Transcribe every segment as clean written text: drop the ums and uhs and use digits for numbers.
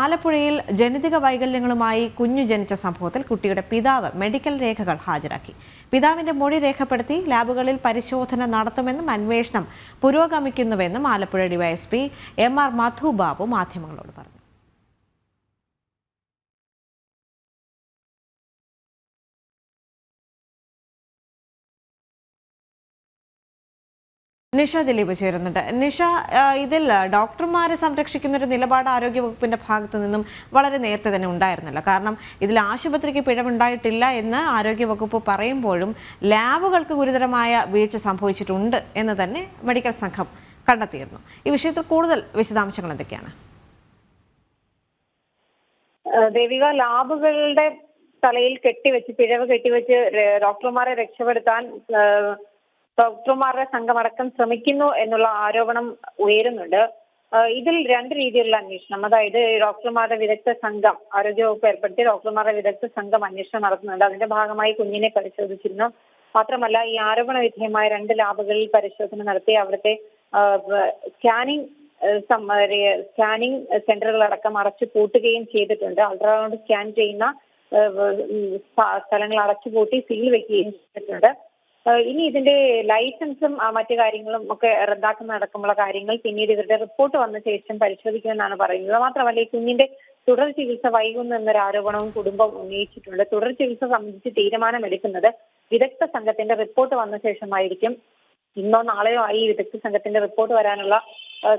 ആലപ്പുഴയിൽ ജനിതക വൈകല്യങ്ങളുമായി കുഞ്ഞു ജനിച്ച സംഭവത്തിൽ കുട്ടിയുടെ പിതാവ് മെഡിക്കൽ രേഖകൾ ഹാജരാക്കി. പിതാവിന്റെ മൊഴി രേഖപ്പെടുത്തി ലാബുകളിൽ പരിശോധന നടത്തുമെന്നും അന്വേഷണം പുരോഗമിക്കുന്നുവെന്നും ആലപ്പുഴ ഡിവൈഎസ്പി MR മധു ബാബു മാധ്യമങ്ങളോട് പറഞ്ഞു. നിഷ ദിലീപ് ചേരുന്നുണ്ട്. നിഷ, ഇതിൽ ഡോക്ടർമാരെ സംരക്ഷിക്കുന്ന ഒരു നിലപാട് ആരോഗ്യവകുപ്പിന്റെ ഭാഗത്തു നിന്നും വളരെ നേരത്തെ തന്നെ ഉണ്ടായിരുന്നല്ലോ. കാരണം ഇതിൽ ആശുപത്രിക്ക് പിഴവുണ്ടായിട്ടില്ല എന്ന് ആരോഗ്യവകുപ്പ് പറയുമ്പോഴും ലാബുകൾക്ക് ഗുരുതരമായ വീഴ്ച സംഭവിച്ചിട്ടുണ്ട് എന്ന് തന്നെ മെഡിക്കൽ സംഘം കണ്ടെത്തിയിരുന്നു. ഈ വിഷയത്തിൽ കൂടുതൽ വിശദാംശങ്ങൾ എന്തൊക്കെയാണ്? ദേവിക, ലാബുകളുടെ തലയിൽ പിഴവ് കെട്ടിവെച്ച് ഡോക്ടർമാരെ രക്ഷപ്പെടുത്താൻ ഡോക്ടർമാരുടെ സംഘമടക്കം ശ്രമിക്കുന്നു എന്നുള്ള ആരോപണം ഉയരുന്നുണ്ട്. ഇതിൽ രണ്ട് രീതിയിലുള്ള അന്വേഷണം, അതായത് ഡോക്ടർമാരുടെ വിദഗ്ധ സംഘം, ആരോഗ്യവകുപ്പ് ഏർപ്പെടുത്തിയ ഡോക്ടർമാരുടെ വിദഗ്ധ സംഘം അന്വേഷണം നടത്തുന്നുണ്ട്. അതിന്റെ ഭാഗമായി കുഞ്ഞിനെ പരിശോധിച്ചിരുന്നു. മാത്രമല്ല, ഈ ആരോപണ വിധേയമായ 2 ലാബുകളിൽ പരിശോധന നടത്തി അവിടുത്തെ സ്കാനിംഗ് സെന്ററുകളടക്കം അടച്ചു പൂട്ടുകയും ചെയ്തിട്ടുണ്ട്. അൾട്രാസൗണ്ട് സ്കാൻ ചെയ്യുന്ന സ്ഥലങ്ങൾ അടച്ചുപൂട്ടി സീൽ വെക്കുകയും ചെയ്തിട്ടുണ്ട്. ഇനി ഇതിന്റെ ലൈസൻസും മറ്റു കാര്യങ്ങളും ഒക്കെ റദ്ദാക്കുന്നതടക്കമുള്ള കാര്യങ്ങൾ പിന്നീട് ഇവരുടെ റിപ്പോർട്ട് വന്ന ശേഷം പരിശോധിക്കുമെന്നാണ് പറയുന്നത്. മാത്രമല്ല, ഈ കുഞ്ഞിന്റെ തുടർ ചികിത്സ വൈകുന്നു എന്നൊരു ആരോപണവും കുടുംബം ഉന്നയിച്ചിട്ടുണ്ട്. തുടർ ചികിത്സ സംബന്ധിച്ച് തീരുമാനമെടുക്കുന്നത് വിദഗ്ധ സംഘത്തിന്റെ റിപ്പോർട്ട് വന്ന ശേഷമായിരിക്കും. ഇന്നോ നാളെയോ ആയി വിദഗ്ധ സംഘത്തിന്റെ റിപ്പോർട്ട് വരാനുള്ള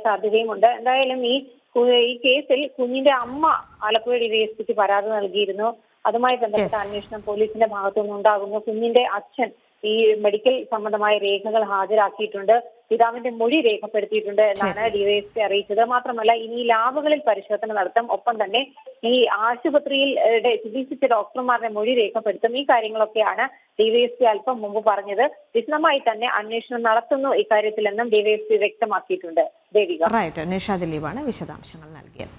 സാധ്യതയുമുണ്ട്. എന്തായാലും ഈ കേസിൽ കുഞ്ഞിന്റെ അമ്മ ആലപ്പുഴ ഡിവൈഎസ്പിക്ക് പരാതി നൽകിയിരുന്നു. അതുമായി ബന്ധപ്പെട്ട അന്വേഷണം പോലീസിന്റെ ഭാഗത്തുനിന്ന് ഉണ്ടാകുന്നു. കുഞ്ഞിന്റെ അച്ഛൻ ഈ മെഡിക്കൽ സംബന്ധമായ രേഖകൾ ഹാജരാക്കിയിട്ടുണ്ട്. പിതാവിന്റെ മൊഴി രേഖപ്പെടുത്തിയിട്ടുണ്ട് എന്നാണ് ഡിവൈഎസ്പി അറിയിച്ചത്. മാത്രമല്ല, ഇനി ലാബുകളിൽ പരിശോധന നടത്തും. ഒപ്പം തന്നെ ഈ ആശുപത്രിയിൽ ചികിത്സിച്ച ഡോക്ടർമാരുടെ മൊഴി രേഖപ്പെടുത്തും. ഈ കാര്യങ്ങളൊക്കെയാണ് ഡിവൈഎസ്പി അല്പം മുമ്പ് പറഞ്ഞത്. വിശദമായി തന്നെ അന്വേഷണം നടത്തുന്നു ഇക്കാര്യത്തിലെന്നും ഡിവൈഎസ്പി വ്യക്തമാക്കിയിട്ടുണ്ട്. ദേവിക. നിഷ ദിലീപാണ് വിശദാംശങ്ങൾ നൽകിയത്.